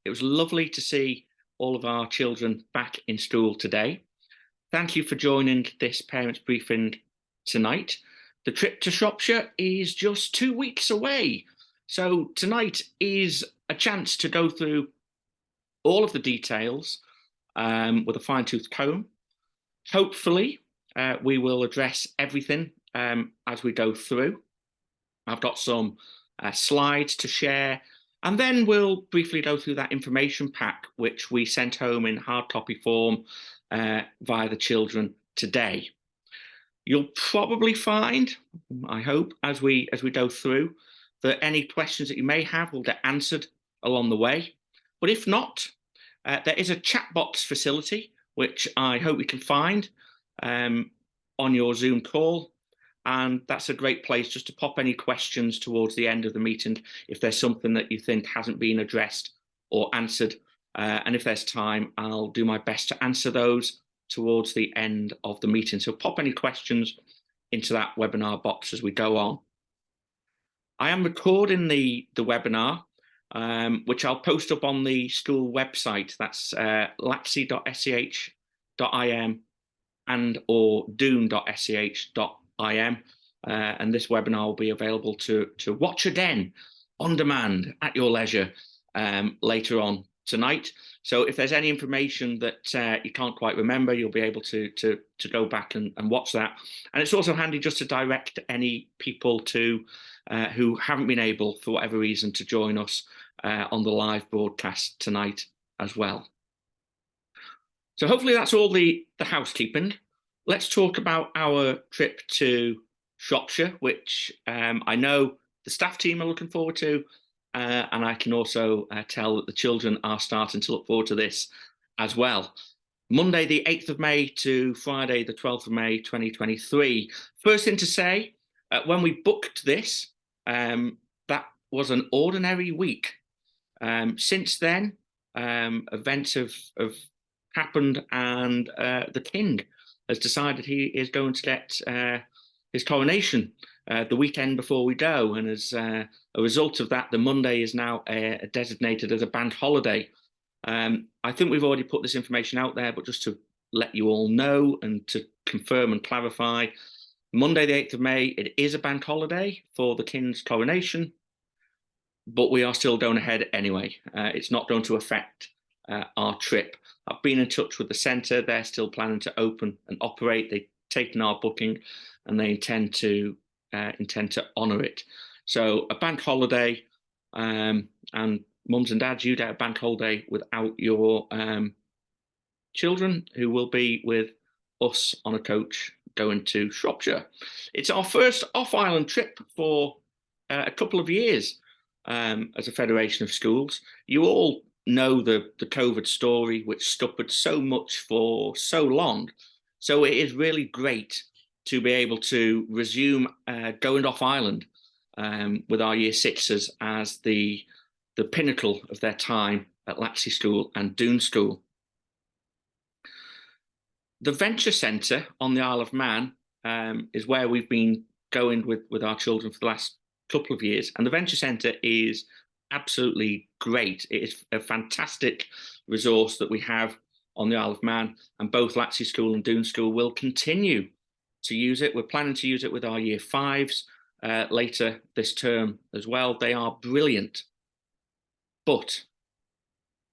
It was lovely to see all of our children back in school today. Thank you for joining this parents briefing tonight. The trip to Shropshire is just 2 weeks away. So tonight is a chance to go through all of the details with a fine-tooth comb. Hopefully, we will address everything as we go through. I've got some slides to share, and then we'll briefly go through that information pack, which we sent home in hard copy form via the children today. You'll probably find, I hope, as we go through, that any questions that you may have will get answered along the way. But if not, there is a chat box facility, which I hope we can find on your Zoom call. And that's a great place just to pop any questions towards the end of the meeting if there's something that you think hasn't been addressed or answered. And if there's time, I'll do my best to answer those towards the end of the meeting. So pop any questions into that webinar box as we go on. I am recording the webinar, which I'll post up on the school website. That's laxey.sch.im and or doon.sch.im. And this webinar will be available to watch again on demand at your leisure later on tonight. So if there's any information that you can't quite remember, you'll be able to go back and watch that. And it's also handy just to direct any people to who haven't been able, for whatever reason, to join us on the live broadcast tonight as well. So hopefully that's all the housekeeping. Let's talk about our trip to Shropshire, which I know the staff team are looking forward to, and I can also tell that the children are starting to look forward to this as well. Monday, the 8th of May to Friday, the 12th of May, 2023. First thing to say, when we booked this, that was an ordinary week. Since then, events have happened, and the king has decided he is going to get his coronation the weekend before we go. And as a result of that, the Monday is now designated as a bank holiday. I think we've already put this information out there, but just to let you all know and to confirm and clarify, Monday, the 8th of May, it is a bank holiday for the King's coronation, but we are still going ahead anyway. It's not going to affect our trip. I've been in touch with the centre. They're still planning to open and operate. They've taken our booking and they intend to honour it. So a bank holiday, and mums and dads, you get a bank holiday without your children, who will be with us on a coach going to Shropshire. It's our first off-island trip for a couple of years as a federation of schools. You all know the COVID story, which suffered so much for so long. So it is really great to be able to resume going off island with our year sixes as the pinnacle of their time at Laxey School and Doon School. The Venture Centre on the Isle of Man is where we've been going with our children for the last couple of years. And the Venture Centre is absolutely great. It is a fantastic resource that we have on the Isle of Man, and both Laxey School and Doon School will continue to use it. We're planning to use it with our year fives later this term as well. They are brilliant, but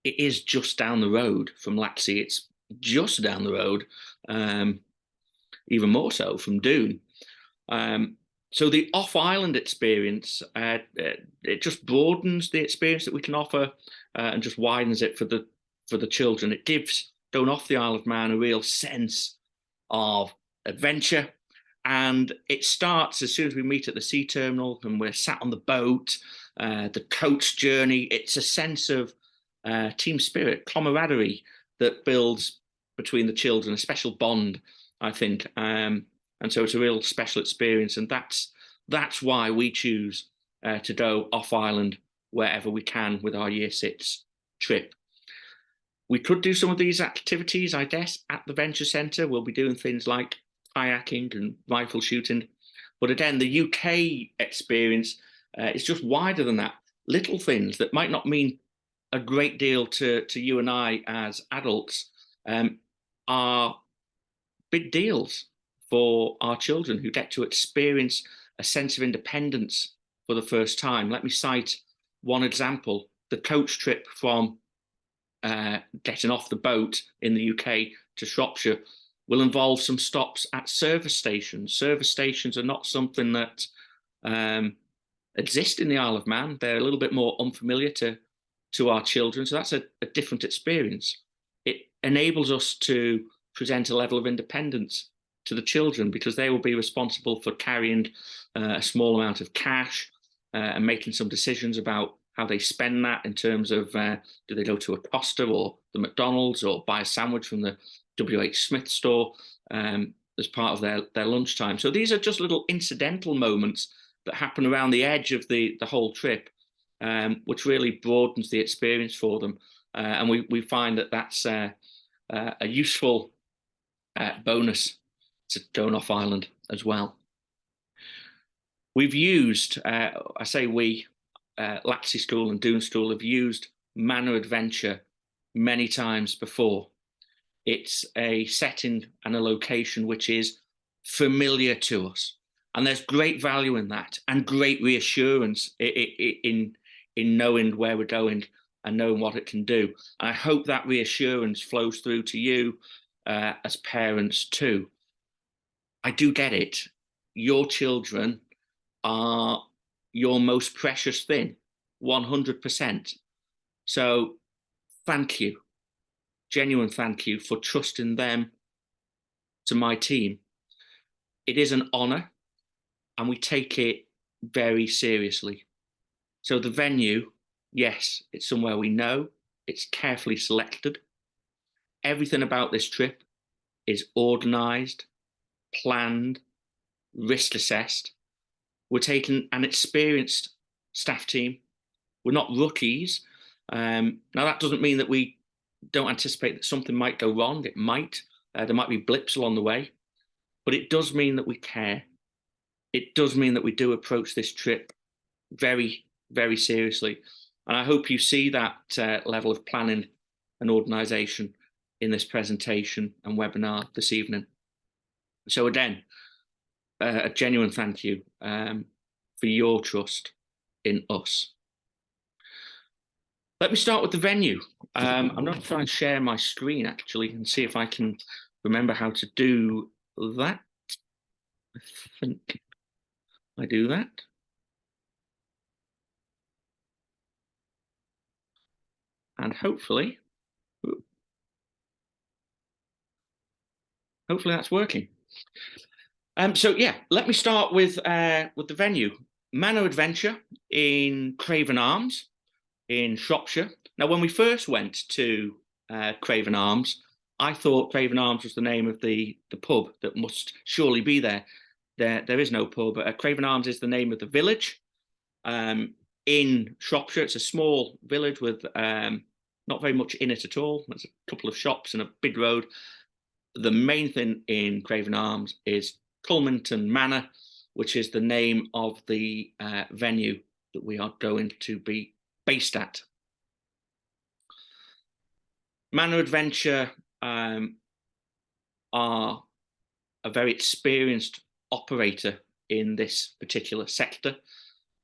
it is just down the road from Laxey. It's just down the road, even more so from Doon. So the off-island experience, it just broadens the experience that we can offer and just widens it for the children. It gives going off the Isle of Man a real sense of adventure, and it starts as soon as we meet at the sea terminal and we're sat on the boat, the coach journey. It's a sense of team spirit, camaraderie that builds between the children, a special bond, I think. And so it's a real special experience, and that's why we choose to go off island wherever we can with our year six trip. We could do some of these activities, I guess, at the Venture Centre. We'll be doing things like kayaking and rifle shooting. But again, the UK experience is just wider than that. Little things that might not mean a great deal to you and I as adults, are big deals for our children who get to experience a sense of independence for the first time. Let me cite one example: the coach trip from getting off the boat in the UK to Shropshire will involve some stops at service stations. Service stations are not something that um, exist in the Isle of Man. They're a little bit more unfamiliar to our children, so that's a different experience. It enables us to present a level of independence to the children because they will be responsible for carrying a small amount of cash and making some decisions about how they spend that in terms of do they go to a Costa or the McDonald's or buy a sandwich from the WH Smith store as part of their lunchtime. So these are just little incidental moments that happen around the edge of the whole trip, which really broadens the experience for them. And we find that that's a useful bonus to going off island as well. We've used, I say we, Laxey School and Doon School have used Manor Adventure many times before. It's a setting and a location which is familiar to us. And there's great value in that and great reassurance in knowing where we're going and knowing what it can do. And I hope that reassurance flows through to you as parents too. I do get it. Your children are your most precious thing, 100%. So thank you, genuine thank you for trusting them to my team. It is an honour and we take it very seriously. So the venue, yes, it's somewhere we know, it's carefully selected. Everything about this trip is organised, planned, risk assessed. We're taking an experienced staff team. We're not rookies. Now, that doesn't mean that we don't anticipate that something might go wrong. It might. There might be blips along the way. But it does mean that we care. It does mean that we do approach this trip very, very seriously. And I hope you see that level of planning and organisation in this presentation and webinar this evening. So again, a genuine thank you for your trust in us. Let me start with the venue. I'm going to try and share my screen actually and see if I can remember how to do that. I think I do that. And hopefully that's working. So yeah, let me start with the venue. Manor Adventure in Craven Arms in Shropshire. Now, when we first went to Craven Arms, I thought Craven Arms was the name of the pub that must surely be there. There is no pub. Craven Arms is the name of the village in Shropshire. It's a small village with not very much in it at all. There's a couple of shops and a big road. The main thing in Craven Arms is Culminton Manor, which is the name of the venue that we are going to be based at. Manor Adventure are a very experienced operator in this particular sector.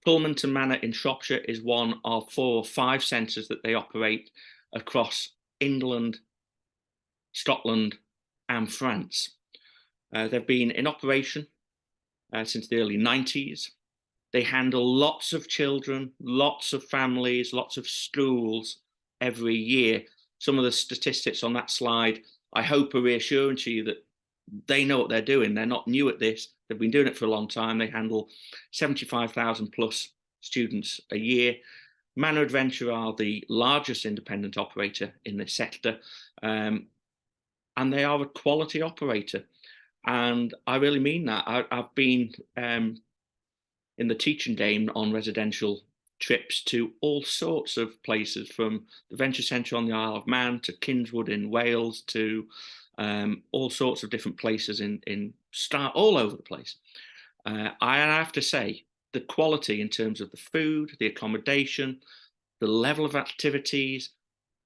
Culminton Manor in Shropshire is one of 4 or 5 centres that they operate across England, Scotland, and France. They've been in operation since the early 90s. They handle lots of children, lots of families, lots of schools every year. Some of the statistics on that slide, I hope, are reassuring to you that they know what they're doing. They're not new at this. They've been doing it for a long time. They handle 75,000 plus students a year. Manor Adventure are the largest independent operator in this sector, and they are a quality operator. And I really mean that. I've been in the teaching game on residential trips to all sorts of places, from the Venture Centre on the Isle of Man to Kingswood in Wales to all sorts of different places all over the place. I have to say, the quality in terms of the food, the accommodation, the level of activities,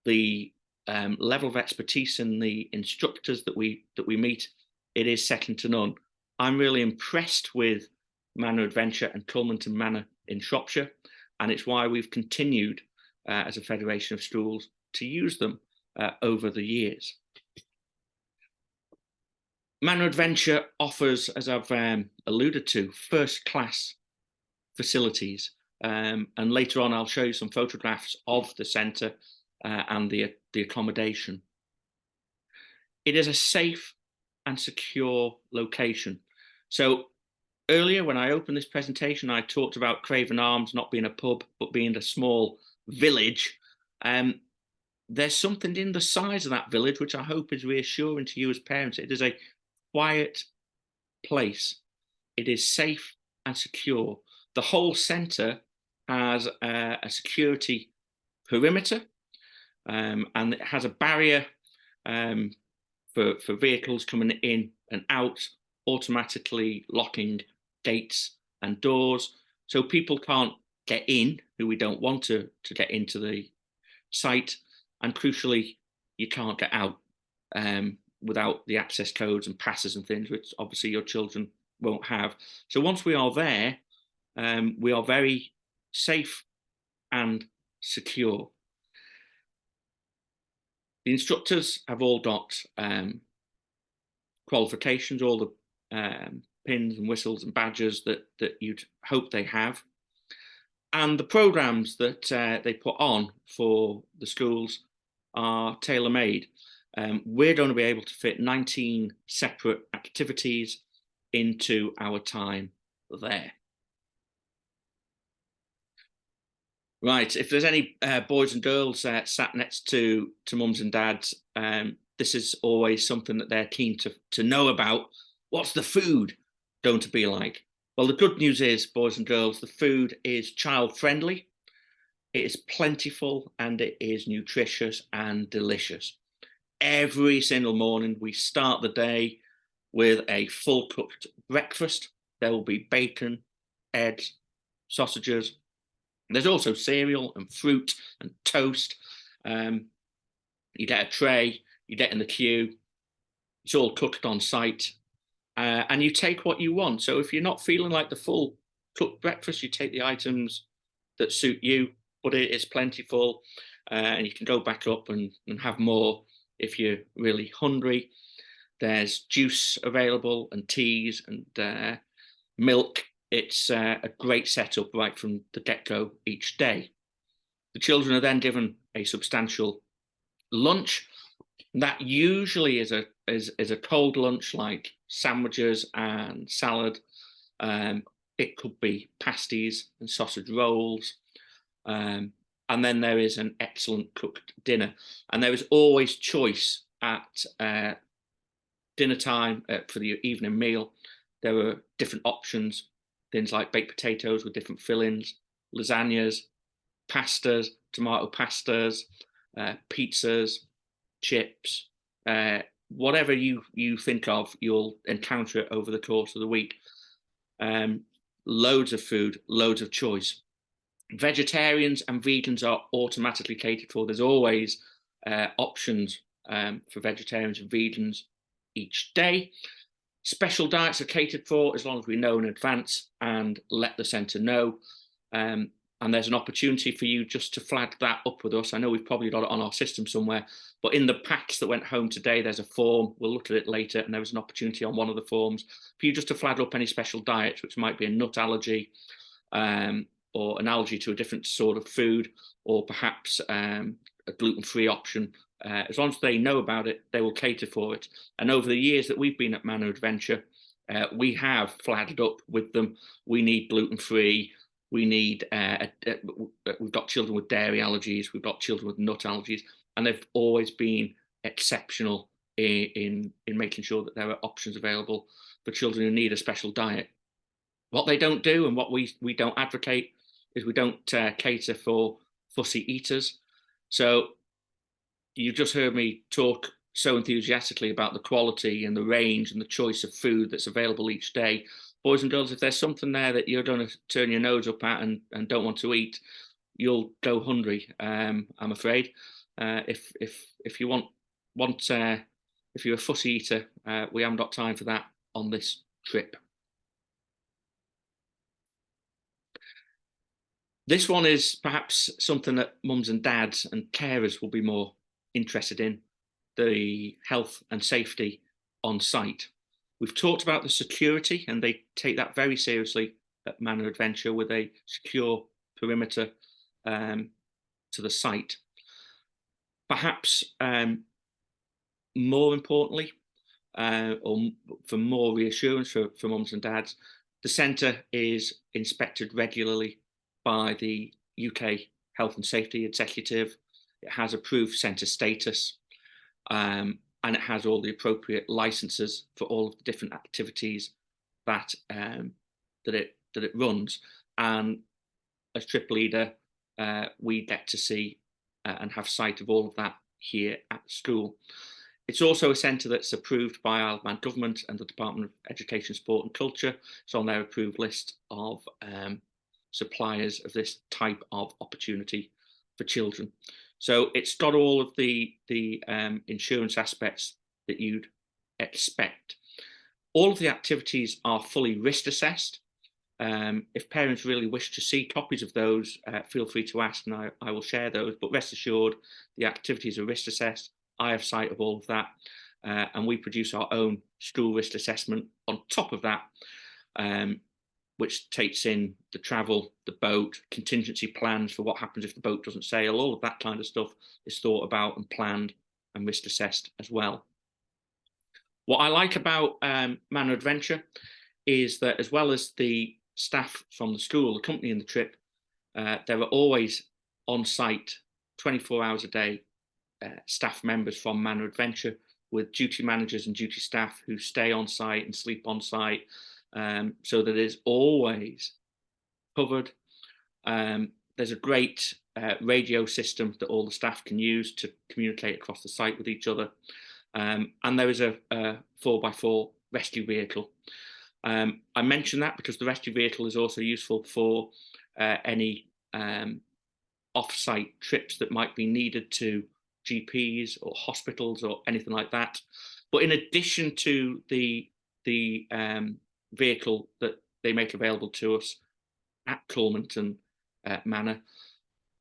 the level of expertise in the instructors that we meet, it is second to none. I'm really impressed with Manor Adventure and Culmanton Manor in Shropshire, and it's why we've continued as a federation of schools to use them over the years. Manor Adventure offers, as I've alluded to, first-class facilities, and later on I'll show you some photographs of the centre and the accommodation. It is a safe and secure location. So earlier when I opened this presentation, I talked about Craven Arms not being a pub, but being a small village. There's something in the size of that village which I hope is reassuring to you as parents. It is a quiet place. It is safe and secure. The whole centre has a security perimeter, and it has a barrier for vehicles coming in and out, automatically locking gates and doors, so people can't get in who we don't want to get into the site, and crucially, you can't get out without the access codes and passes and things, which obviously your children won't have. So once we are there, we are very safe and secure. The instructors have all got qualifications, all the pins and whistles and badges that you'd hope they have. And the programs that they put on for the schools are tailor-made. We're going to be able to fit 19 separate activities into our time there. Right, if there's any boys and girls sat next to mums and dads, this is always something that they're keen to know about. What's the food going to be like? Well, the good news is, boys and girls, the food is child-friendly, it is plentiful, and it is nutritious and delicious. Every single morning, we start the day with a full-cooked breakfast. There will be bacon, eggs, sausages. There's also cereal and fruit and toast. You get a tray, you get in the queue. It's all cooked on site, and you take what you want. So if you're not feeling like the full cooked breakfast, you take the items that suit you, but it's plentiful, and you can go back up and have more if you're really hungry. There's juice available and teas and milk. It's a great setup right from the get-go each day. The children are then given a substantial lunch. That usually is a cold lunch, like sandwiches and salad. It could be pasties and sausage rolls. And then there is an excellent cooked dinner. And there is always choice at dinner time for the evening meal. There are different options, things like baked potatoes with different fillings, lasagnas, pastas, tomato pastas, pizzas, chips, whatever you think of, you'll encounter it over the course of the week. Loads of food, loads of choice. Vegetarians and vegans are automatically catered for. There's always options for vegetarians and vegans each day. Special diets are catered for as long as we know in advance and let the centre know. And there's an opportunity for you just to flag that up with us. I know we've probably got it on our system somewhere, but in the packs that went home today, there's a form. We'll look at it later, and there was an opportunity on one of the forms for you just to flag up any special diets, which might be a nut allergy, or an allergy to a different sort of food, or perhaps a gluten-free option. As long as they know about it, they will cater for it. And over the years that we've been at Manor Adventure, we have flagged up with them, we need gluten-free, we need, we've got children with dairy allergies, we've got children with nut allergies, and they've always been exceptional in making sure that there are options available for children who need a special diet. What they don't do, and what we don't advocate, is we don't cater for fussy eaters. So you just heard me talk so enthusiastically about the quality and the range and the choice of food that's available each day. Boys and girls, if there's something there that you're going to turn your nose up at and don't want to eat, you'll go hungry. I'm afraid. If you want if you're a fussy eater, we haven't got time for that on this trip. This one is perhaps something that mums and dads and carers will be more interested in, the health and safety on site. We've talked about the security, and they take that very seriously at Manor Adventure with a secure perimeter to the site. Perhaps more importantly, or for more reassurance for mums and dads, the centre is inspected regularly by the UK Health and Safety Executive. It has approved centre status, and it has all the appropriate licenses for all of the different activities that it runs. And as trip leader, we get to see and have sight of all of that here at the school. It's also a centre that's approved by Isle of Man Government and the Department of Education, Sport and Culture. It's on their approved list of suppliers of this type of opportunity for children. So it's got all of the insurance aspects that you'd expect. All of the activities are fully risk assessed. If parents really wish to see copies of those, feel free to ask and I will share those. But rest assured, the activities are risk assessed. I have sight of all of that. And we produce our own school risk assessment on top of that, which takes in the travel, the boat, contingency plans for what happens if the boat doesn't sail. All of that kind of stuff is thought about and planned and risk assessed as well. What I like about Manor Adventure is that, as well as the staff from the school accompanying the trip, there are always on site 24 hours a day staff members from Manor Adventure, with duty managers and duty staff who stay on site and sleep on site, so that it's always covered. There's a great radio system that all the staff can use to communicate across the site with each other. And there is a 4x4 rescue vehicle. I mention that because the rescue vehicle is also useful for any off-site trips that might be needed to GPs or hospitals or anything like that. But in addition to the vehicle that they make available to us at Cormonton Manor,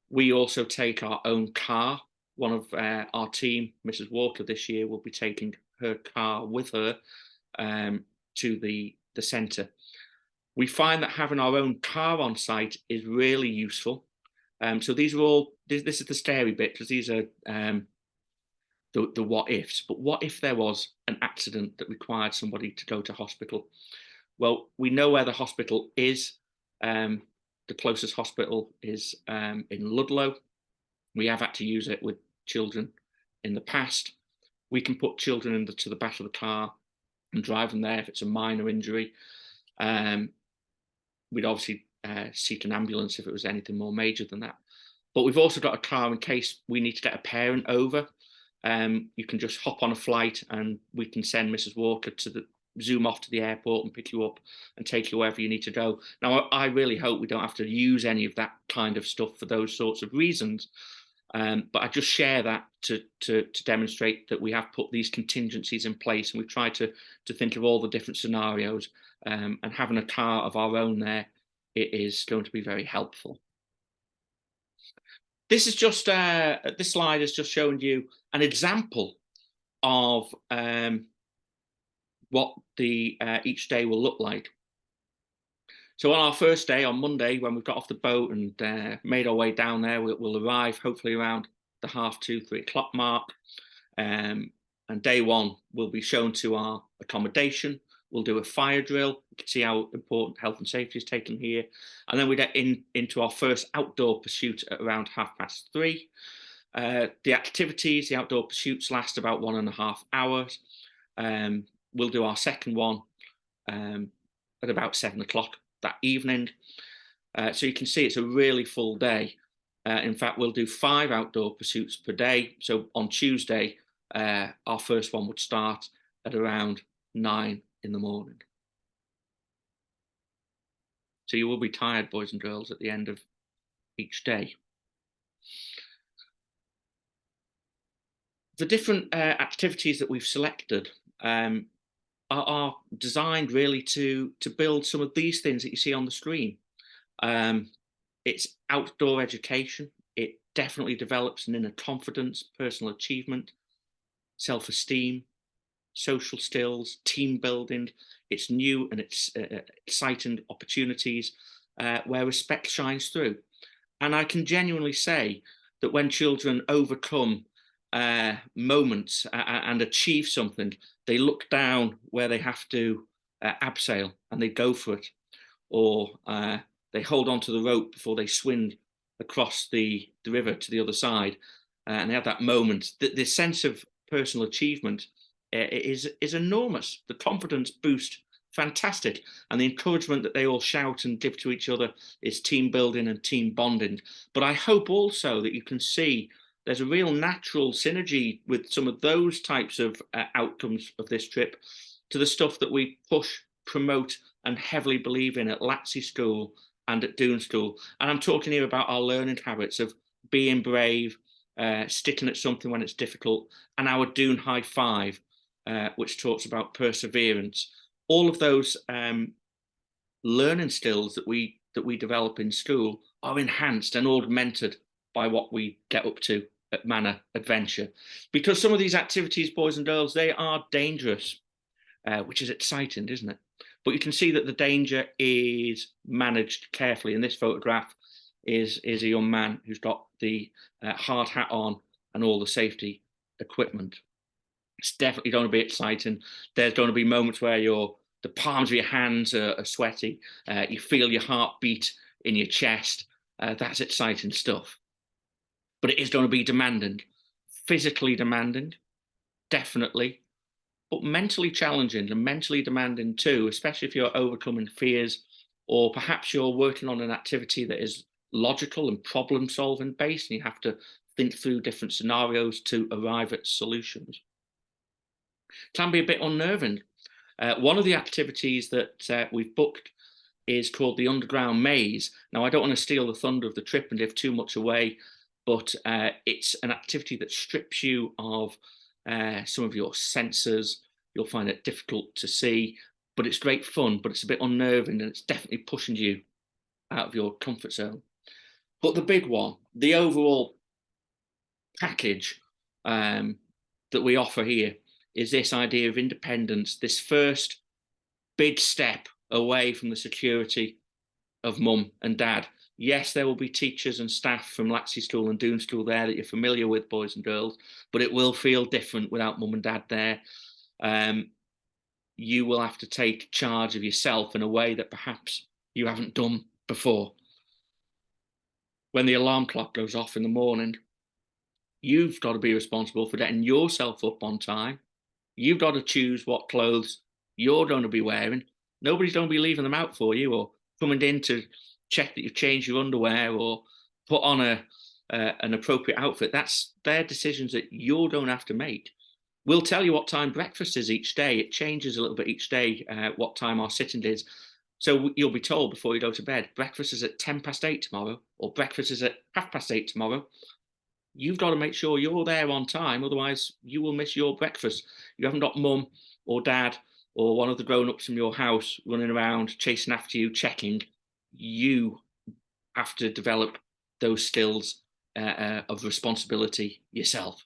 we also take our own car. One of our team, Mrs. Walker, this year will be taking her car with her to the centre. We find that having our own car on site is really useful. So these are all, this is the scary bit, because these are the what ifs. But what if there was an accident that required somebody to go to hospital? Well, we know where the hospital is. The closest hospital is in Ludlow. We have had to use it with children in the past. We can put children into the back of the car and drive them there if it's a minor injury. We'd obviously seek an ambulance if it was anything more major than that. But we've also got a car in case we need to get a parent over. You can just hop on a flight and we can send Mrs. Walker to zoom off to the airport and pick you up and take you wherever you need to go. Now, I really hope we don't have to use any of that kind of stuff for those sorts of reasons. But I just share that to demonstrate that we have put these contingencies in place, and we've tried to think of all the different scenarios, and having a car of our own there, it is going to be very helpful. This is just this slide is just showing you an example of what the each day will look like. So on our first day, on Monday, when we've got off the boat and made our way down there, we'll arrive hopefully around the 2:30, 3 o'clock mark. And day one, we'll be shown to our accommodation. We'll do a fire drill. You can see how important health and safety is taken here. And then we get into our first outdoor pursuit at around 3:30. The activities, the outdoor pursuits last about 1.5 hours. We'll do our second one at about 7 o'clock that evening. So you can see it's a really full day. In fact, we'll do 5 outdoor pursuits per day. So on Tuesday, our first one would start at around 9 in the morning. So you will be tired, boys and girls, at the end of each day. The different activities that we've selected are designed really to build some of these things that you see on the screen. Um, it's outdoor education. It definitely develops an inner confidence, personal achievement, self-esteem, social skills, team building. It's new and it's exciting opportunities where respect shines through. And I can genuinely say that when children overcome moments and achieve something, they look down where they have to abseil and they go for it, or they hold on to the rope before they swim across the river to the other side, and they have that moment. The sense of personal achievement is enormous. The confidence boost, fantastic, and the encouragement that they all shout and give to each other is team building and team bonding. But I hope also that you can see there's a real natural synergy with some of those types of outcomes of this trip to the stuff that we push, promote, and heavily believe in at Latsey School and at Doon School. And I'm talking here about our learning habits of being brave, sticking at something when it's difficult, and our Doon High Five, which talks about perseverance. All of those learning skills that we develop in school are enhanced and augmented by what we get up to at Manor Adventure, because some of these activities, boys and girls, they are dangerous, which is exciting, isn't it? But you can see that the danger is managed carefully. In this photograph is a young man who's got the hard hat on and all the safety equipment. It's definitely going to be exciting. There's going to be moments where the palms of your hands are sweaty. You feel your heart beat in your chest. That's exciting stuff. But it is going to be demanding, physically demanding, definitely, but mentally challenging and mentally demanding too, especially if you're overcoming fears, or perhaps you're working on an activity that is logical and problem solving based, and you have to think through different scenarios to arrive at solutions. It can be a bit unnerving. One of the activities that we've booked is called the Underground Maze. Now, I don't want to steal the thunder of the trip and give too much away, but it's an activity that strips you of some of your senses. You'll find it difficult to see, but it's great fun, but it's a bit unnerving, and it's definitely pushing you out of your comfort zone. But the big one, the overall package that we offer here, is this idea of independence, this first big step away from the security of mum and dad. Yes, there will be teachers and staff from Latsey School and Doon School there that you're familiar with, boys and girls, but it will feel different without mum and dad there. You will have to take charge of yourself in a way that perhaps you haven't done before. When the alarm clock goes off in the morning, you've got to be responsible for getting yourself up on time. You've got to choose what clothes you're going to be wearing. Nobody's going to be leaving them out for you or coming in to check that you've changed your underwear or put on an appropriate outfit. That's their decisions that you're going to have to make. We'll tell you what time breakfast is each day. It changes a little bit each day, what time our sitting is. So you'll be told before you go to bed, breakfast is at 8:10 tomorrow, or breakfast is at 8:30 tomorrow. You've got to make sure you're there on time, otherwise you will miss your breakfast. You haven't got mum or dad or one of the grown-ups from your house running around chasing after you, checking. You have to develop those skills of responsibility yourself.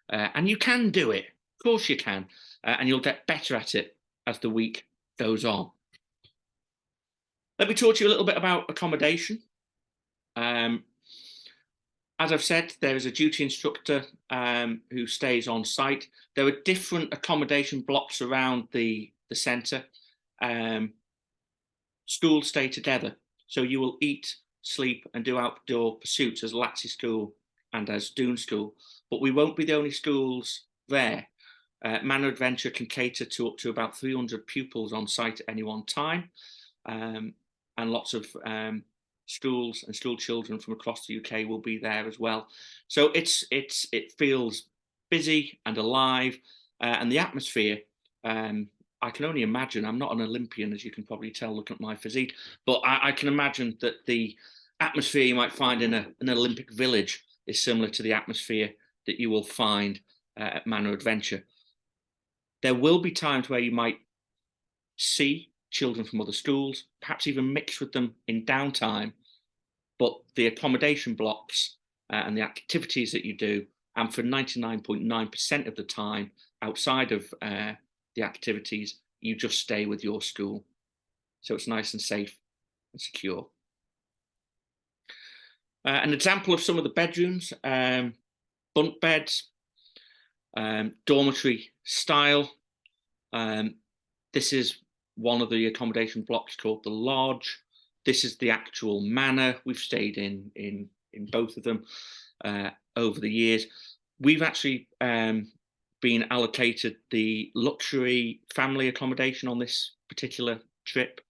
And you can do it. Of course you can. And you'll get better at it as the week goes on. Let me talk to you a little bit about accommodation. As I've said, there is a duty instructor who stays on site. There are different accommodation blocks around the centre. Schools stay together. So you will eat, sleep and do outdoor pursuits as Latsey School and as Doon School. But we won't be the only schools there. Manor Adventure can cater to up to about 300 pupils on site at any one time. And lots of schools and school children from across the UK will be there as well. So it feels busy and alive, and the atmosphere. I can only imagine. I'm not an Olympian, as you can probably tell, looking at my physique, but I can imagine that the atmosphere you might find in an Olympic village is similar to the atmosphere that you will find at Manor Adventure. There will be times where you might see children from other schools, perhaps even mix with them in downtime, but the accommodation blocks and the activities that you do, and for 99.9% of the time outside of the activities, you just stay with your school. So it's nice and safe and secure. An example of some of the bedrooms, bunk beds, dormitory style. This is one of the accommodation blocks called the Lodge. This is the actual manor. We've stayed in both of them over the years. We've actually been allocated the luxury family accommodation on this particular trip,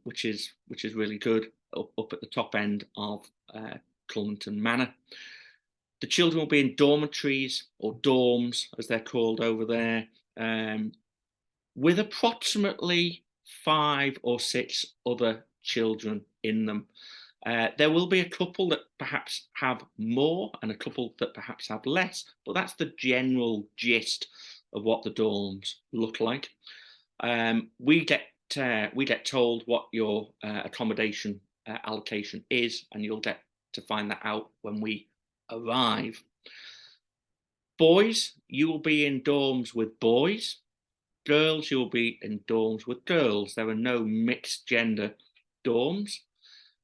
which is really good, up at the top end of Culmanton Manor. The children will be in dormitories, or dorms as they're called over there, with approximately 5 or 6 other children in them. There will be a couple that perhaps have more and a couple that perhaps have less, but that's the general gist of what the dorms look like. We get told what your accommodation allocation is, and you'll get to find that out when we arrive. Boys, you will be in dorms with boys. Girls, you'll be in dorms with girls. There are no mixed gender dorms.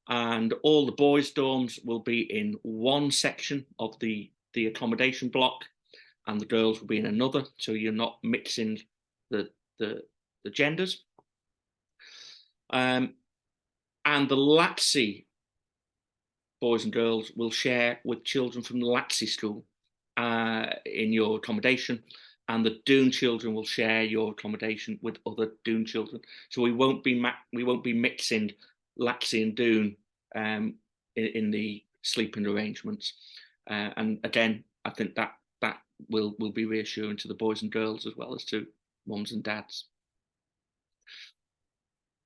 And all the boys' dorms will be in one section of the accommodation block, and the girls will be in another, so you're not mixing the genders. And the LATSI boys and girls will share with children from the LATSI school in your accommodation, and the Doon children will share your accommodation with other Doon children. So we won't be mixing LATSI and Doon in the sleeping arrangements. And again, I think that will be reassuring to the boys and girls as well as to mums and dads.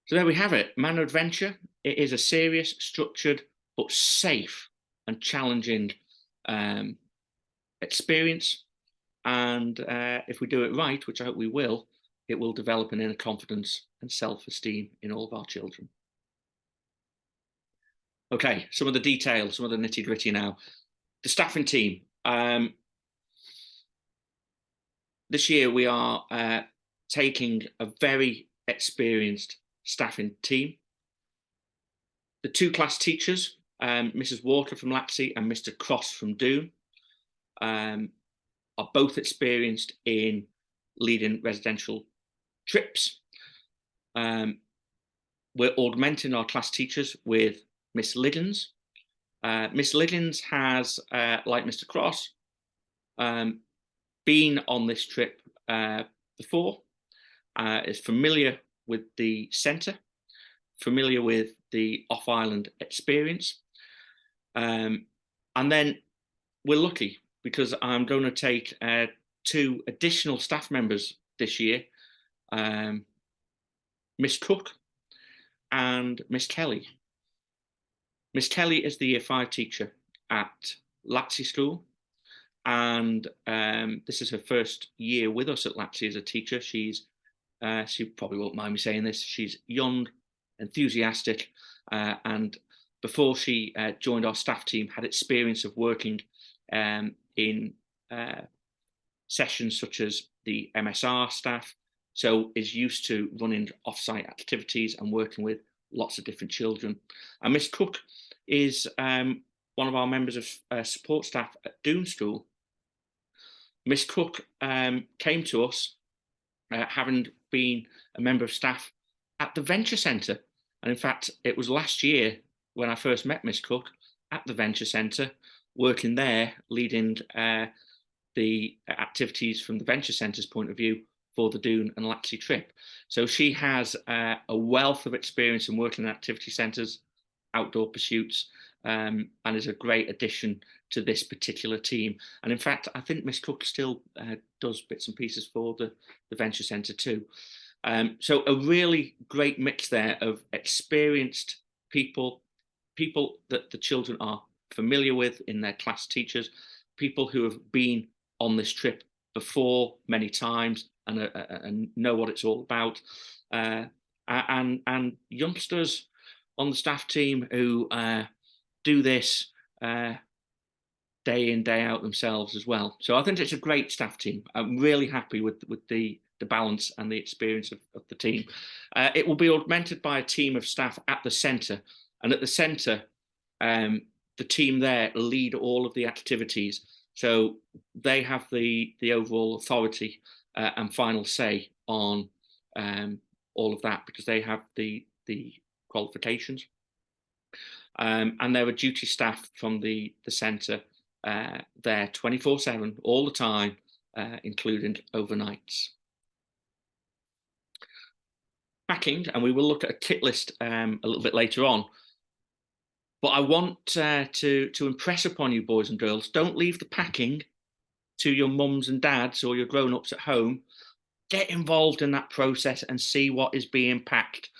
So there we have it, Manor Adventure. It is a serious, structured, but safe and challenging experience. And if we do it right, which I hope we will, it will develop an inner confidence and self-esteem in all of our children. Okay, some of the details, some of the nitty-gritty now. The staffing team. This year we are taking a very experienced staffing team. The 2 class teachers, Mrs. Walker from LATSI and Mr. Cross from Doon, are both experienced in leading residential trips. We're augmenting our class teachers with Miss Liddens. Miss Liddens has, like Mr. Cross, been on this trip before, is familiar with the centre, familiar with the off-island experience. And then we're lucky because I'm going to take 2 additional staff members this year, Miss Cook and Miss Kelly. Miss Kelly is the Year 5 teacher at LATSI School, and this is her first year with us at LATSI as a teacher. She probably won't mind me saying this, she's young, enthusiastic, and before she joined our staff team, had experience of working in sessions such as the MSR staff, so is used to running off-site activities and working with lots of different children. And Miss Cook is one of our members of support staff at Doon School. Miss Cook came to us having been a member of staff at the Venture Centre. And in fact, it was last year when I first met Miss Cook at the Venture Centre, working there, leading the activities from the Venture Centre's point of view for the Doon and LATSI trip. So she has a wealth of experience in working in activity centres, outdoor pursuits, and is a great addition to this particular team. And in fact, I think Miss Cook still does bits and pieces for the Venture Centre too. So a really great mix there of experienced people that the children are familiar with in their class teachers, people who have been on this trip before many times and know what it's all about. And youngsters on the staff team who do this day in, day out themselves as well. So I think it's a great staff team. I'm really happy with the balance and the experience of the team. It will be augmented by a team of staff at the centre, and at the centre, the team there lead all of the activities. So they have the overall authority and final say on all of that, because they have the qualifications. And there are duty staff from the centre there 24/7 all the time, including overnights. Packing, and we will look at a kit list a little bit later on. But I want to impress upon you, boys and girls, don't leave the packing to your mums and dads or your grown-ups at home. Get involved in that process and see what is being packed,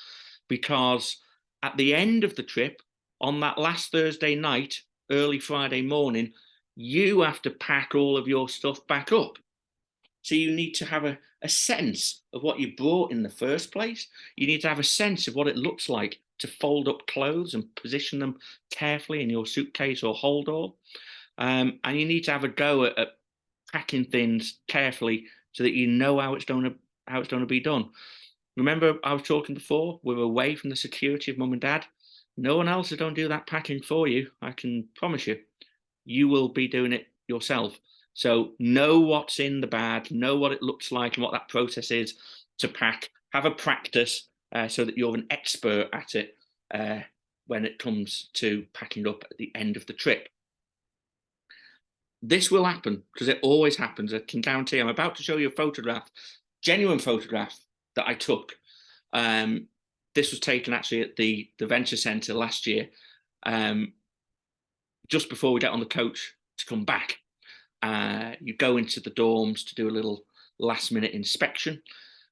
because at the end of the trip, on that last Thursday night, early Friday morning, you have to pack all of your stuff back up. So you need to have a sense of what you brought in the first place. You need to have a sense of what it looks like to fold up clothes and position them carefully in your suitcase or hold all. And you need to have a go at packing things carefully so that you know how it's going to be done. Remember, I was talking before, we're away from the security of mum and dad. No one else is going to do that packing for you. I can promise you. You will be doing it yourself. So know what's in the bag, know what it looks like and what that process is to pack. Have a practice so that you're an expert at it when it comes to packing up at the end of the trip. This will happen because it always happens. I can guarantee. I'm about to show you a photograph, genuine photograph that I took. This was taken actually at the Venture Centre last year, just before we get on the coach to come back. You go into the dorms to do a little last-minute inspection,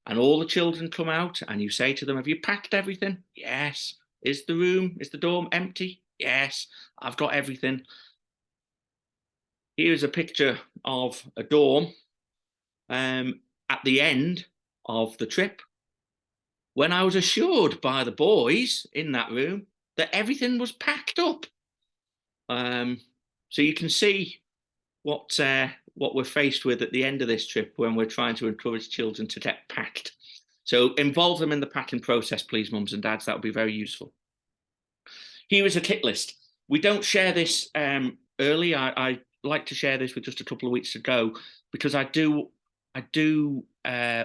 and all the children come out, and you say to them, "Have you packed everything?" "Yes." Is the dorm empty?" "Yes, I've got everything." Here's a picture of a dorm at the end of the trip, when I was assured by the boys in that room that everything was packed up. So you can see what we're faced with at the end of this trip when we're trying to encourage children to get packed. So involve them in the packing process, please, mums and dads. That would be very useful. Here is a kit list. We don't share this early. I like to share this with just a couple of weeks to go, because I do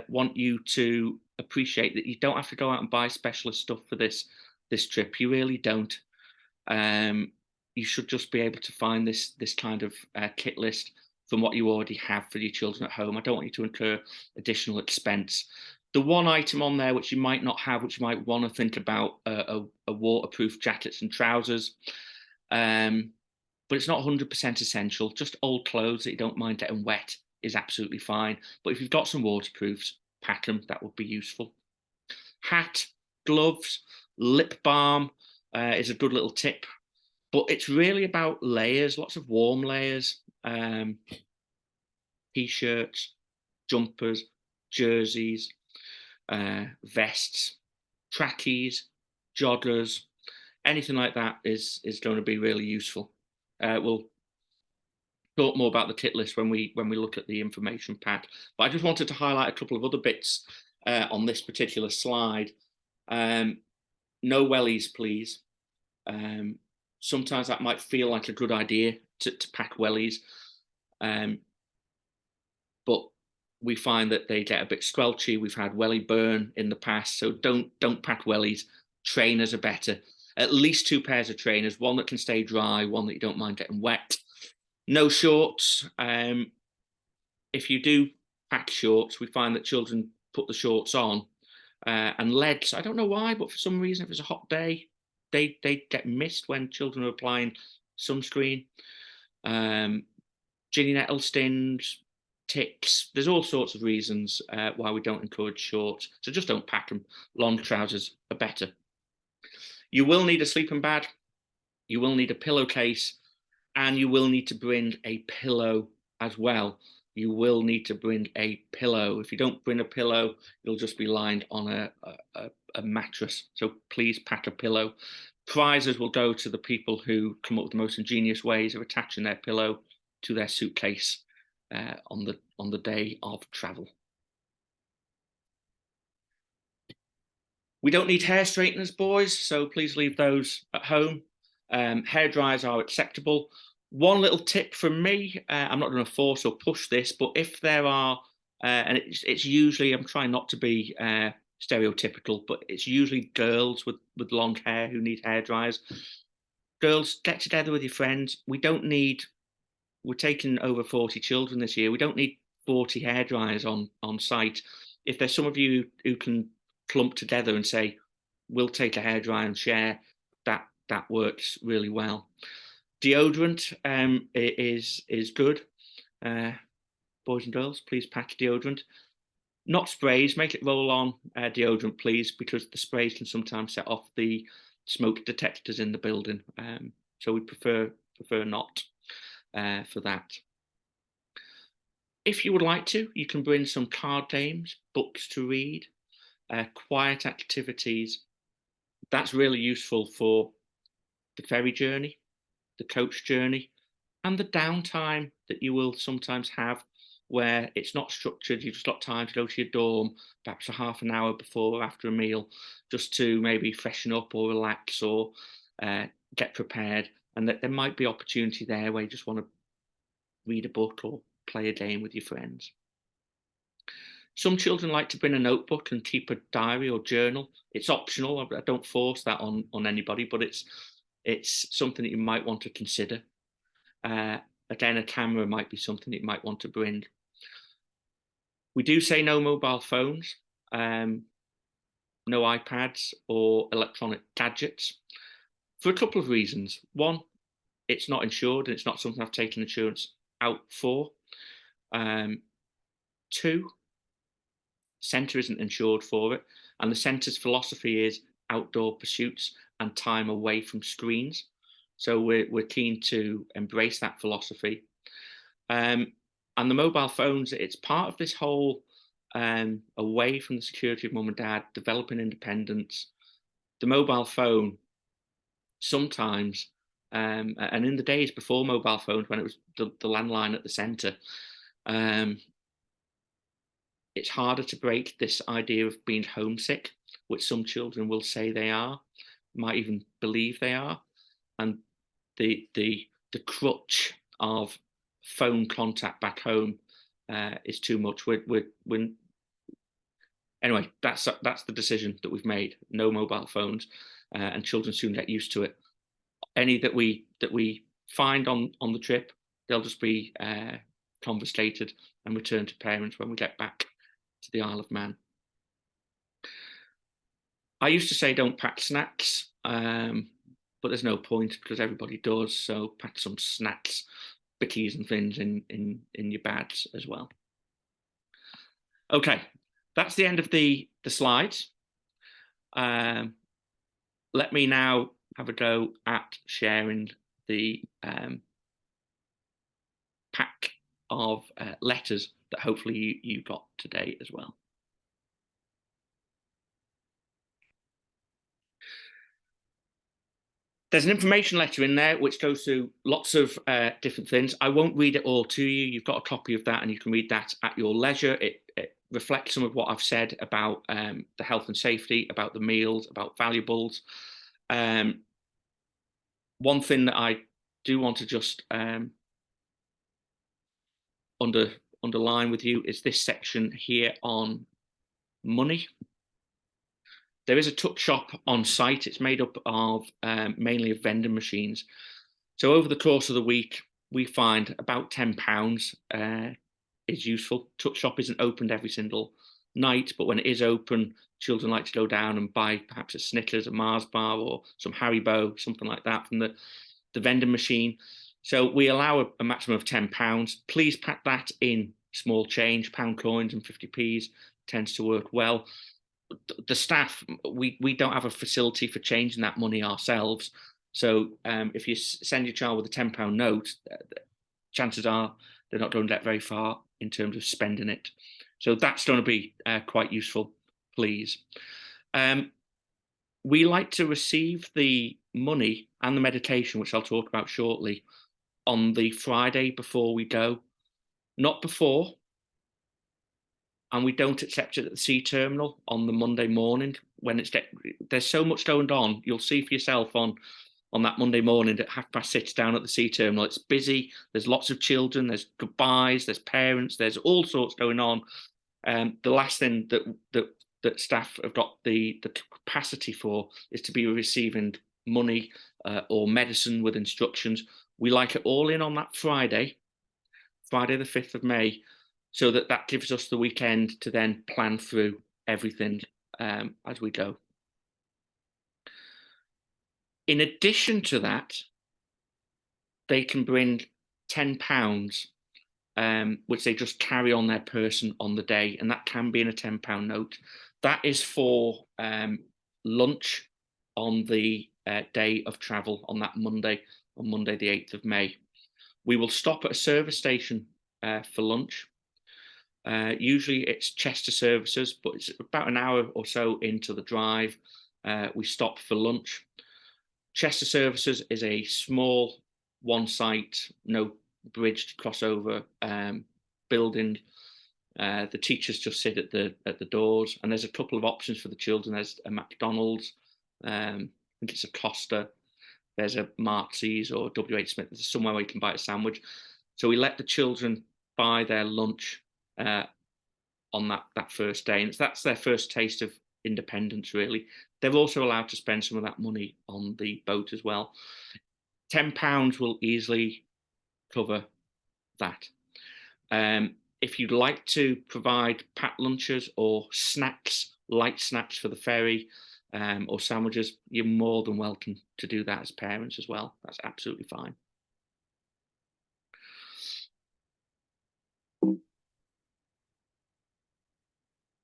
want you to appreciate that you don't have to go out and buy specialist stuff for this trip. You really don't. You should just be able to find this kind of kit list from what you already have for your children at home. I don't want you to incur additional expense. The one item on there which you might not have, which you might want to think about, a waterproof jackets and trousers. But it's not 100% essential. Just old clothes that you don't mind getting wet is absolutely fine. But if you've got some waterproofs, pack them. That would be useful. Hat, gloves, lip balm is a good little tip. But it's really about layers, lots of warm layers, t-shirts, jumpers, jerseys, vests, trackies, joggers, anything like that is going to be really useful. We'll talk more about the kit list when we look at the information pack. But I just wanted to highlight a couple of other bits on this particular slide. No wellies, please. Sometimes that might feel like a good idea to pack wellies, but we find that they get a bit squelchy. We've had welly burn in the past, so don't pack wellies. Trainers are better. At least 2 pairs of trainers, one that can stay dry, one that you don't mind getting wet. No shorts. If you do pack shorts, we find that children put the shorts on and legs. I don't know why, but for some reason, if it's a hot day, they get missed when children are applying sunscreen. Ginny nettle stings, ticks. There's all sorts of reasons why we don't encourage shorts. So just don't pack them. Long trousers are better. You will need a sleeping bag. You will need a pillowcase, and you will need to bring a pillow as well. you will need to bring a pillow. If you don't bring a pillow, you'll just be lined on a mattress. So please pack a pillow. Prizes will go to the people who come up with the most ingenious ways of attaching their pillow to their suitcase on the day of travel. We don't need hair straighteners, boys, so please leave those at home. Hair dryers are acceptable. One little tip from me, I'm not going to force or push this, but if there are, and it's usually, I'm trying not to be stereotypical, but it's usually girls with long hair who need hair dryers. Girls, get together with your friends. We're taking over 40 children this year. We don't need 40 hair dryers on site. If there's some of you who can clump together and say, we'll take a hairdryer and share, that works really well. Deodorant is good. Boys and girls, please pack deodorant. Not sprays, make it roll on deodorant, please, because the sprays can sometimes set off the smoke detectors in the building. So we prefer not for that. If you would like to, you can bring some card games, books to read, quiet activities. That's really useful for the ferry journey, the coach journey, and the downtime that you will sometimes have where it's not structured. You've just got time to go to your dorm, perhaps a half an hour before or after a meal, just to maybe freshen up or relax or get prepared. And that there might be opportunity there where you just want to read a book or play a game with your friends. Some children like to bring a notebook and keep a diary or journal. It's optional. I don't force that on anybody, but it's something that you might want to consider. Again, a camera might be something that you might want to bring. We do say no mobile phones, no iPads or electronic gadgets for a couple of reasons. One, it's not insured and it's not something I've taken insurance out for. Two, centre isn't insured for it, and the centre's philosophy is outdoor pursuits and time away from screens. So we're keen to embrace that philosophy. And the mobile phones, it's part of this whole away from the security of mum and dad, developing independence. The mobile phone sometimes, and in the days before mobile phones, when it was the landline at the centre, it's harder to break this idea of being homesick, which some children will say they are, might even believe they are, and the crutch of phone contact back home is too much. Anyway, that's the decision that we've made. No mobile phones, and children soon get used to it. Any that we find on the trip, they'll just be confiscated and returned to parents when we get back to the Isle of Man. I used to say don't pack snacks, but there's no point because everybody does. So pack some snacks, bickies and things in your bags as well. Okay, that's the end of the slides. Let me now have a go at sharing the pack of letters that hopefully you got today as well. There's an information letter in there which goes through lots of different things. I won't read it all to you. You've got a copy of that and you can read that at your leisure. It reflects some of what I've said about the health and safety, about the meals, about valuables. One thing that I do want to just underline with you is this section here on money. There is a tuck shop on site. It's made up of mainly of vending machines. So over the course of the week, we find about £10 is useful. Tuck shop isn't opened every single night, but when it is open, children like to go down and buy perhaps a Snickers, a Mars bar, or some Haribo, something like that from the vending machine. So we allow a maximum of £10. Please pack that in small change, pound coins and 50p's, tends to work well. The staff, we don't have a facility for changing that money ourselves. So if you send your child with a £10 note, chances are they're not going to get very far in terms of spending it. So that's going to be quite useful, please. We like to receive the money and the medication, which I'll talk about shortly, on the Friday before we go, not before. And we don't accept it at the C terminal on the Monday morning when there's so much going on. You'll see for yourself on that Monday morning at 6:30 down at the C terminal. It's busy. There's lots of children. There's goodbyes. There's parents. There's all sorts going on. The last thing that staff have got the capacity for is to be receiving money or medicine with instructions. We like it all in on that Friday the 5th of May, so that gives us the weekend to then plan through everything as we go. In addition to that, they can bring £10, which they just carry on their person on the day, and that can be in a £10 note. That is for lunch on the day of travel on that Monday, on Monday the 8th of May. We will stop at a service station for lunch. Usually it's Chester services, but it's about an hour or so into the drive. We stop for lunch. Chester services is a small one-site, no bridged crossover building. The teachers just sit at the doors, and there's a couple of options for the children. There's a McDonald's, I think it's a Costa. There's a Martsy's or WH Smith. There's somewhere where you can buy a sandwich. So we let the children buy their lunch on that first day, and that's their first taste of independence, really. They're also allowed to spend some of that money on the boat as well. £10 will easily cover that. If you'd like to provide packed lunches or snacks, light snacks for the ferry, or sandwiches, you're more than welcome to do that as parents as well. That's absolutely fine.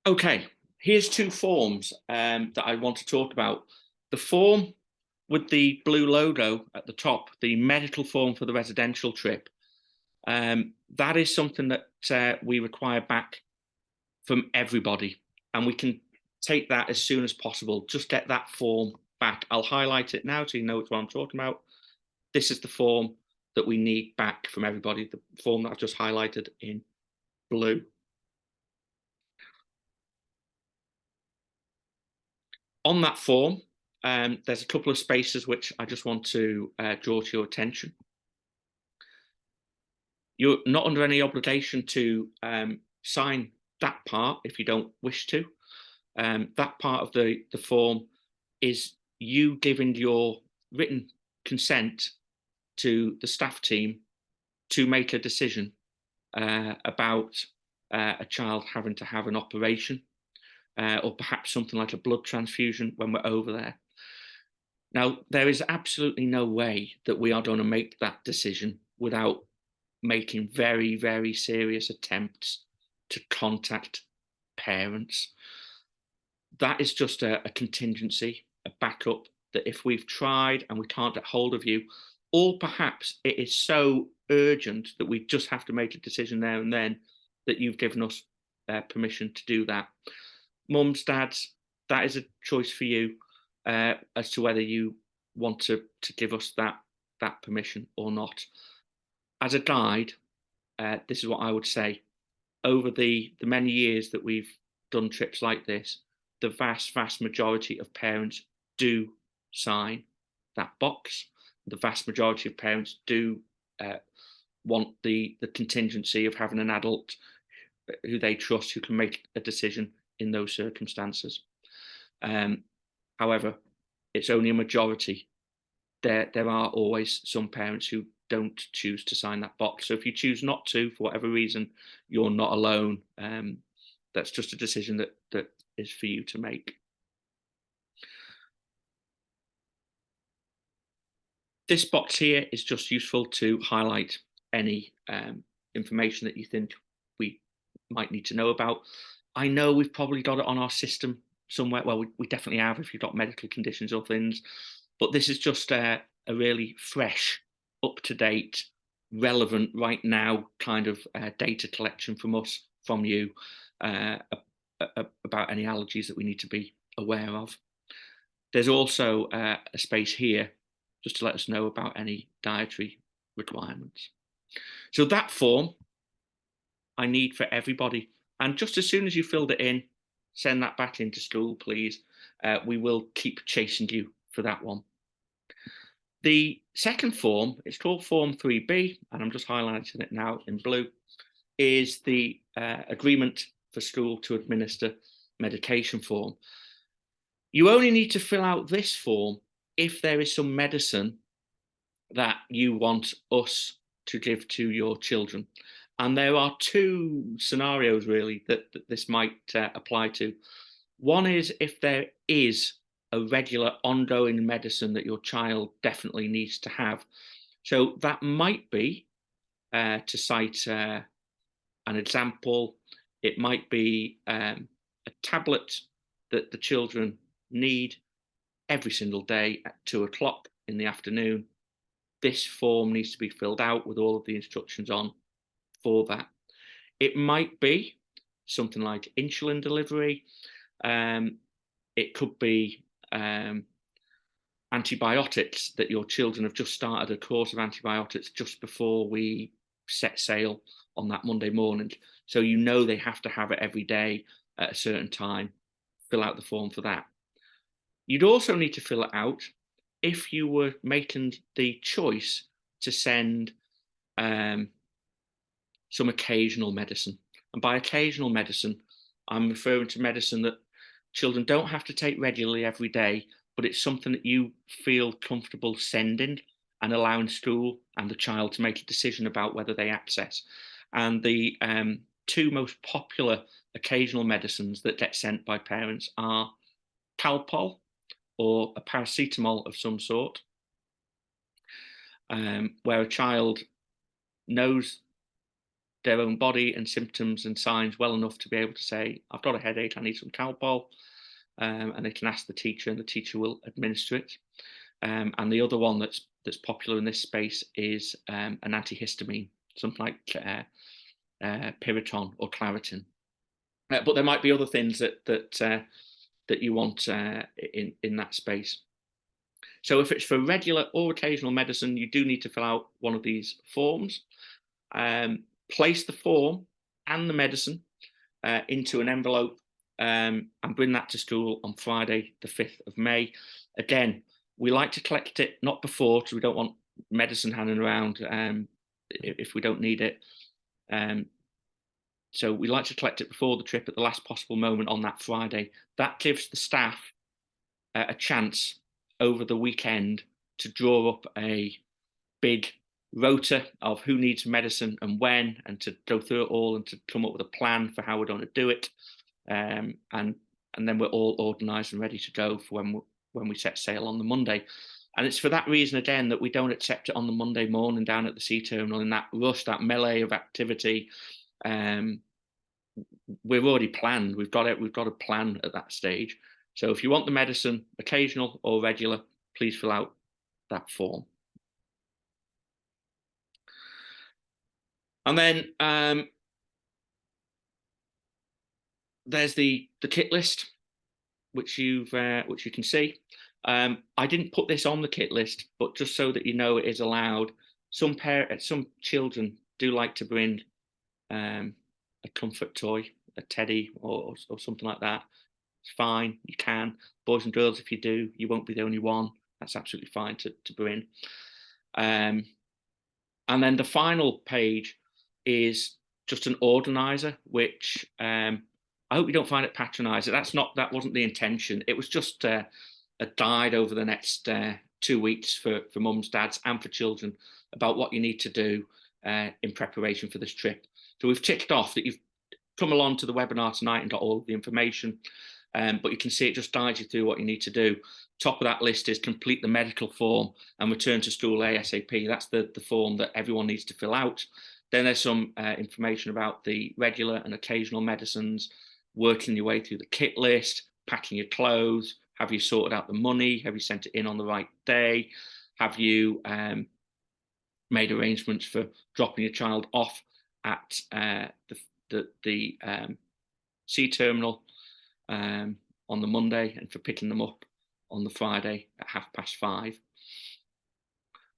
Okay, here's two forms that I want to talk about. The form with the blue logo at the top, the medical form for the residential trip, that is something that we require back from everybody, and we can take that as soon as possible. Just get that form back. I'll highlight it now so you know what I'm talking about. This is the form that we need back from everybody, the form that I've just highlighted in blue. On that form, there's a couple of spaces which I just want to draw to your attention. You're not under any obligation to sign that part if you don't wish to. That part of the form is you giving your written consent to the staff team to make a decision about a child having to have an operation or perhaps something like a blood transfusion when we're over there. Now, there is absolutely no way that we are going to make that decision without making very, very serious attempts to contact parents. That is just a contingency, a backup, that if we've tried and we can't get hold of you, or perhaps it is so urgent that we just have to make a decision there and then, that you've given us permission to do that. Mums, dads, that is a choice for you as to whether you want to give us that permission or not. As a guide, this is what I would say. Over the many years that we've done trips like this, the vast majority of parents do sign that box. The vast majority of parents do want the contingency of having an adult who they trust, who can make a decision in those circumstances. However, it's only a majority. There are always some parents who don't choose to sign that box. So if you choose not to, for whatever reason, you're not alone. That's just a decision that is for you to make. This box here is just useful to highlight any information that you think we might need to know about. I know we've probably got it on our system somewhere. Well, we definitely have if you've got medical conditions or things, but this is just a really fresh, up-to-date relevant right now kind of data collection from us, from you, about any allergies that we need to be aware of. There's also a space here just to let us know about any dietary requirements. So that form I need for everybody. And just as soon as you filled it in, send that back into school, please. We will keep chasing you for that one. The second form, it's called Form 3B, and I'm just highlighting it now in blue, is the agreement for school to administer medication form. You only need to fill out this form if there is some medicine that you want us to give to your children. And there are two scenarios really that this might apply to. One is if there is a regular ongoing medicine that your child definitely needs to have. So that might be, to cite an example, it might be a tablet that the children need every single day at 2 o'clock in the afternoon. This form needs to be filled out with all of the instructions on for that. It might be something like insulin delivery. It could be antibiotics, that your children have just started a course of antibiotics just before we set sail on that Monday morning. So you know they have to have it every day at a certain time. Fill out the form for that. You'd also need to fill it out if you were making the choice to send some occasional medicine. And by occasional medicine, I'm referring to medicine that children don't have to take regularly every day, but it's something that you feel comfortable sending and allowing school and the child to make a decision about whether they access. And the two most popular occasional medicines that get sent by parents are Calpol, or a paracetamol of some sort, where a child knows their own body and symptoms and signs well enough to be able to say, I've got a headache, I need some Calpol, and they can ask the teacher and the teacher will administer it. And the other one that's popular in this space is an antihistamine, something like Piriton or Claritin. But there might be other things that you want in that space. So if it's for regular or occasional medicine, you do need to fill out one of these forms. Place the form and the medicine into an envelope and bring that to school on Friday, the 5th of May. Again, we like to collect it not before, because we don't want medicine hanging around if we don't need it. So we like to collect it before the trip at the last possible moment on that Friday. That gives the staff a chance over the weekend to draw up a big rota of who needs medicine and when, and to go through it all and to come up with a plan for how we're going to do it. And then we're all organised and ready to go for when we set sail on the Monday. And it's for that reason, again, that we don't accept it on the Monday morning down at the sea terminal in that rush, that melee of activity. We've already planned. We've got a plan at that stage. So if you want the medicine, occasional or regular, please fill out that form. And then there's the kit list, which you can see. I didn't put this on the kit list, but just so that you know it is allowed. Some children do like to bring a comfort toy, a teddy or something like that. It's fine, you can. Boys and girls, if you do, you won't be the only one. That's absolutely fine to bring. And then the final page is just an organizer, which I hope you don't find it patronising. That wasn't the intention. It was just a guide over the next 2 weeks for mums, dads, and for children about what you need to do in preparation for this trip. So we've ticked off that you've come along to the webinar tonight and got all of the information, but you can see it just guides you through what you need to do. Top of that list is complete the medical form and return to school ASAP. That's the form that everyone needs to fill out. Then there's some information about the regular and occasional medicines, working your way through the kit list, packing your clothes. Have you sorted out the money? Have you sent it in on the right day? Have you made arrangements for dropping your child off at the C terminal on the Monday, and for picking them up on the Friday at 5:30.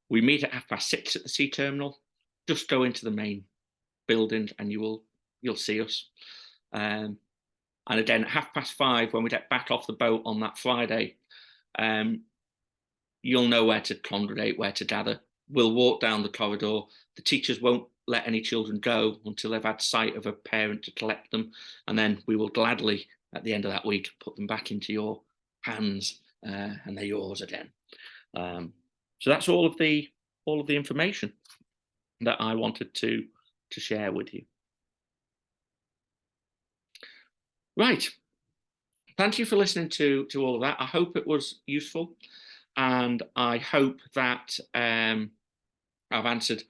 We meet at 6:30 at the C terminal. Just go into the main building and you'll see us. And again, at 5:30, when we get back off the boat on that Friday, you'll know where to congregate, where to gather. We'll walk down the corridor. The teachers won't let any children go until they've had sight of a parent to collect them. And then we will gladly, at the end of that week, put them back into your hands, and they're yours again. So that's all of the information that I wanted to share with you. Right. Thank you for listening to all of that. I hope it was useful, and I hope that I've answered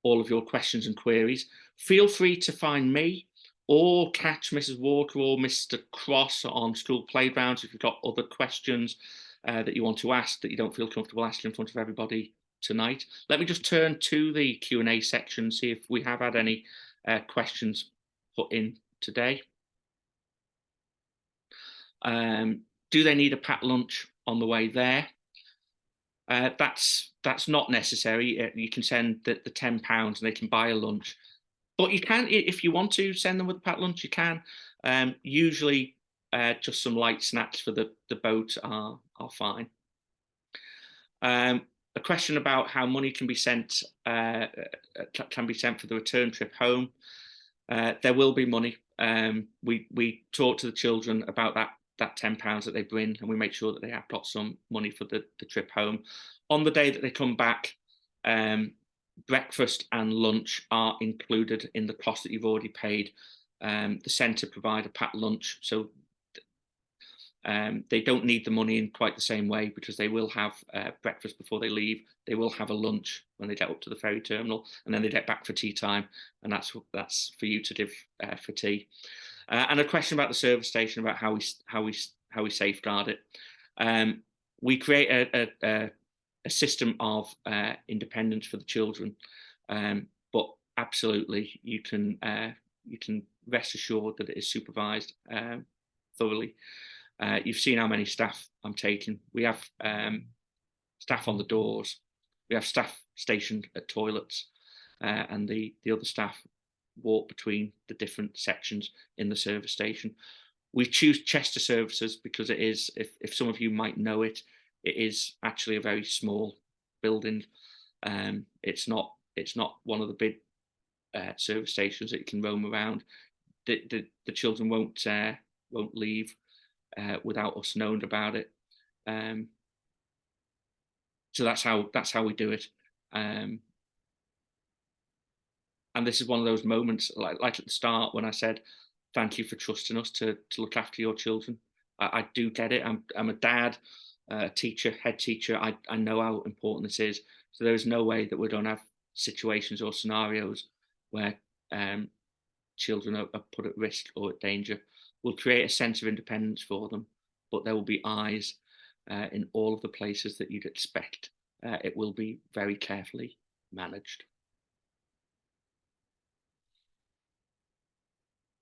all of your questions and queries. Feel free to find me or catch Mrs. Walker or Mr. Cross on school playgrounds if you've got other questions that you want to ask that you don't feel comfortable asking in front of everybody tonight. Let me just turn to the Q&A section, see if we have had any questions put in today. Do they need a packed lunch on the way there? That's not necessary. You can send the £10 and they can buy a lunch. But you can, if you want to send them with a packed lunch, you can. Usually just some light snacks for the boat are fine. A question about how money can be sent for the return trip home. There will be money. We talk to the children about that £10 that they bring, and we make sure that they have got some money for the trip home. On the day that they come back, breakfast and lunch are included in the cost that you've already paid. The centre provide a packed lunch, so they don't need the money in quite the same way, because they will have breakfast before they leave. They will have a lunch when they get up to the ferry terminal, and then they get back for tea time, and that's for you to give for tea. And a question about the service station, about how we safeguard it. We create a system of independence for the children, but absolutely you can rest assured that it is supervised thoroughly. You've seen how many staff I'm taking. We have staff on the doors. We have staff stationed at toilets, and the other staff walk between the different sections in the service station. We choose Chester services because it is, if some of you might know it, it is actually a very small building. It's not one of the big service stations that you can roam around. The children won't leave without us knowing about it. So that's how we do it. And this is one of those moments, like at the start when I said, thank you for trusting us to look after your children. I do get it. I'm a dad, teacher, head teacher. I know how important this is. So there is no way that we don't have situations or scenarios where children are put at risk or at danger. We'll create a sense of independence for them, but there will be eyes in all of the places that you'd expect. It will be very carefully managed.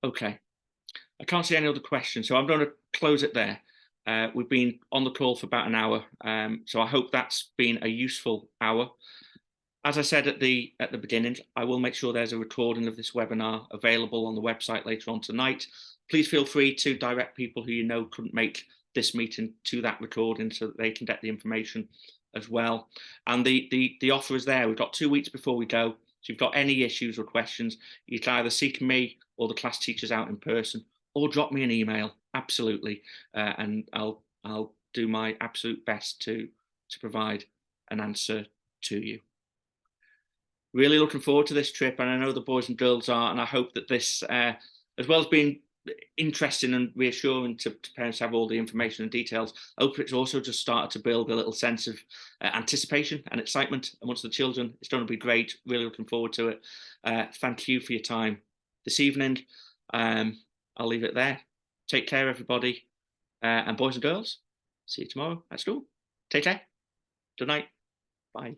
Okay, I can't see any other questions, so I'm going to close it there. We've been on the call for about an hour, so I hope that's been a useful hour. As I said at the beginning, I will make sure there's a recording of this webinar available on the website later on tonight. Please feel free to direct people who you know couldn't make this meeting to that recording so that they can get the information as well. And the offer is there. We've got 2 weeks before we go. So if you've got any issues or questions, you can either seek me or the class teachers out in person, or drop me an email. Absolutely, and I'll do my absolute best to provide an answer to you. Really looking forward to this trip, and I know the boys and girls are, and I hope that this, as well as being interesting and reassuring to parents to have all the information and details, I hope it's also just started to build a little sense of anticipation and excitement amongst the children. It's going to be great. Really looking forward to it. Thank you for your time this evening. I'll leave it there. Take care, everybody, and boys and girls. See you tomorrow at school. Take care. Good night. Bye.